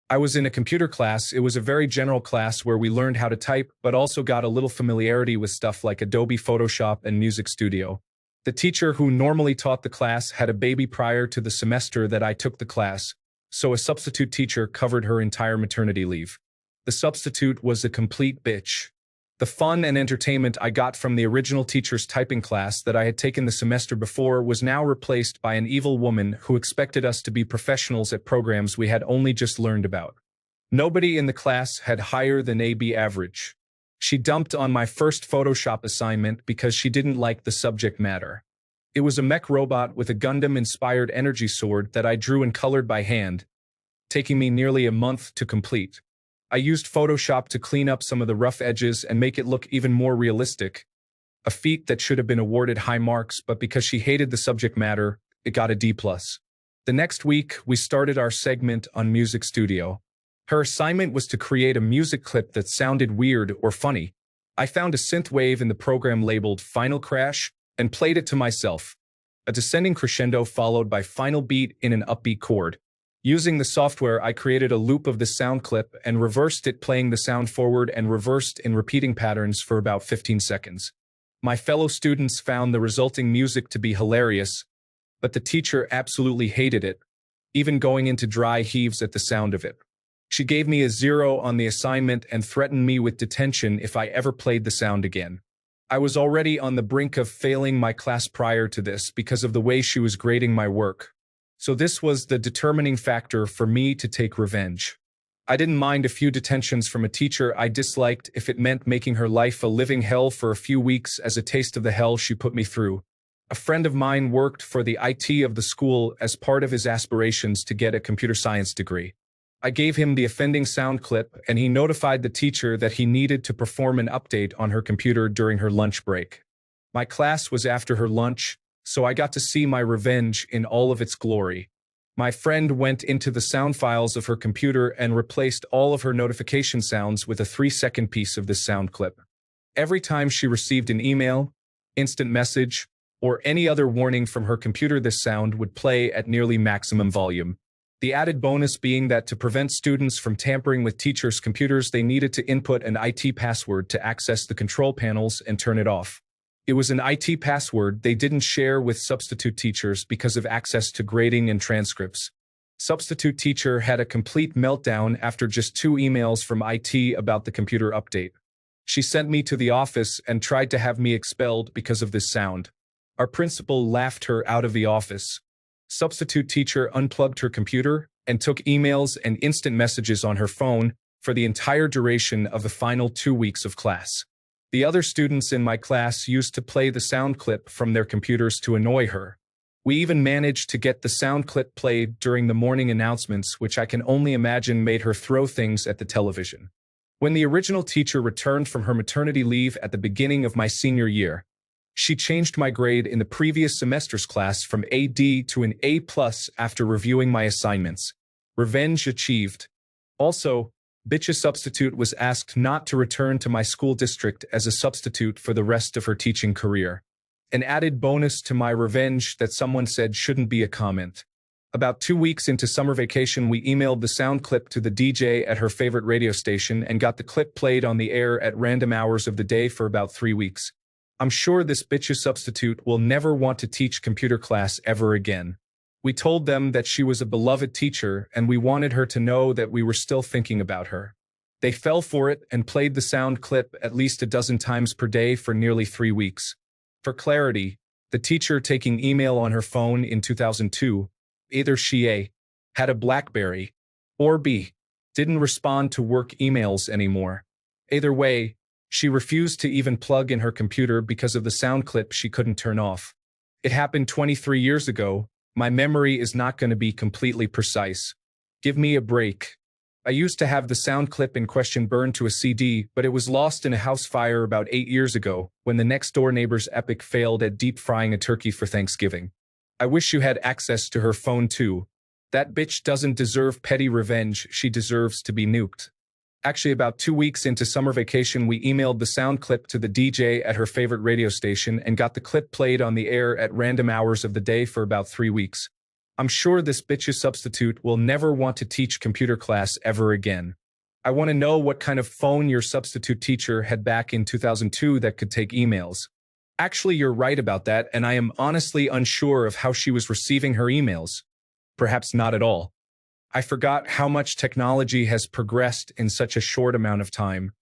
I was in a computer class. It was a very general class where we learned how to type, but also got a little familiarity with stuff like Adobe Photoshop and Music Studio. The teacher who normally taught the class had a baby prior to the semester that I took the class, so a substitute teacher covered her entire maternity leave. The substitute was a complete bitch. The fun and entertainment I got from the original teacher's typing class that I had taken the semester before was now replaced by an evil woman who expected us to be professionals at programs we had only just learned about. Nobody in the class had higher than AB average. She dumped on my first Photoshop assignment because she didn't like the subject matter. It was a mech robot with a Gundam-inspired energy sword that I drew and colored by hand, taking me nearly a month to complete. I used Photoshop to clean up some of the rough edges and make it look even more realistic, a feat that should have been awarded high marks, but because she hated the subject matter, it got a D+. The next week, we started our segment on Music Studio. Her assignment was to create a music clip that sounded weird or funny. I found a synth wave in the program labeled Final Crash and played it to myself. A descending crescendo followed by final beat in an upbeat chord. Using the software, I created a loop of the sound clip and reversed it, playing the sound forward and reversed in repeating patterns for about 15 seconds. My fellow students found the resulting music to be hilarious, but the teacher absolutely hated it, even going into dry heaves at the sound of it. She gave me a 0 on the assignment and threatened me with detention if I ever played the sound again. I was already on the brink of failing my class prior to this because of the way she was grading my work. So this was the determining factor for me to take revenge. I didn't mind a few detentions from a teacher I disliked if it meant making her life a living hell for a few weeks as a taste of the hell she put me through. A friend of mine worked for the IT of the school as part of his aspirations to get a computer science degree. I gave him the offending sound clip, and he notified the teacher that he needed to perform an update on her computer during her lunch break. My class was after her lunch, so I got to see my revenge in all of its glory. My friend went into the sound files of her computer and replaced all of her notification sounds with a 3-second piece of this sound clip. Every time she received an email, instant message, or any other warning from her computer, this sound would play at nearly maximum volume. The added bonus being that to prevent students from tampering with teachers' computers, they needed to input an IT password to access the control panels and turn it off. It was an IT password they didn't share with substitute teachers because of access to grading and transcripts. Substitute teacher had a complete meltdown after just 2 emails from IT about the computer update. She sent me to the office and tried to have me expelled because of this sound. Our principal laughed her out of the office. Substitute teacher unplugged her computer and took emails and instant messages on her phone for the entire duration of the final 2 weeks of class. The other students in my class used to play the sound clip from their computers to annoy her. We even managed to get the sound clip played during the morning announcements, which I can only imagine made her throw things at the television. When the original teacher returned from her maternity leave at the beginning of my senior year, she changed my grade in the previous semester's class from a D to an A+ after reviewing my assignments. Revenge achieved. Also, bitch's substitute was asked not to return to my school district as a substitute for the rest of her teaching career. An added bonus to my revenge that someone said shouldn't be a comment. About 2 weeks into summer vacation, we emailed the sound clip to the DJ at her favorite radio station and got the clip played on the air at random hours of the day for about 3 weeks. I'm sure this bitch's substitute will never want to teach computer class ever again. We told them that she was a beloved teacher and we wanted her to know that we were still thinking about her. They fell for it and played the sound clip at least a dozen times per day for nearly 3 weeks. For clarity, the teacher taking email on her phone in 2002, either she A, had a BlackBerry, or B, didn't respond to work emails anymore. Either way, she refused to even plug in her computer because of the sound clip she couldn't turn off. It happened 23 years ago. My memory is not going to be completely precise. Give me a break. I used to have the sound clip in question burned to a CD, but it was lost in a house fire about 8 years ago when the next-door neighbor's epic failed at deep frying a turkey for Thanksgiving. I wish you had access to her phone too. That bitch doesn't deserve petty revenge, she deserves to be nuked. Actually, about 2 weeks into summer vacation, we emailed the sound clip to the DJ at her favorite radio station and got the clip played on the air at random hours of the day for about 3 weeks. I'm sure this bitch's substitute will never want to teach computer class ever again. I want to know what kind of phone your substitute teacher had back in 2002 that could take emails. Actually, you're right about that, and I am honestly unsure of how she was receiving her emails. Perhaps not at all. I forgot how much technology has progressed in such a short amount of time.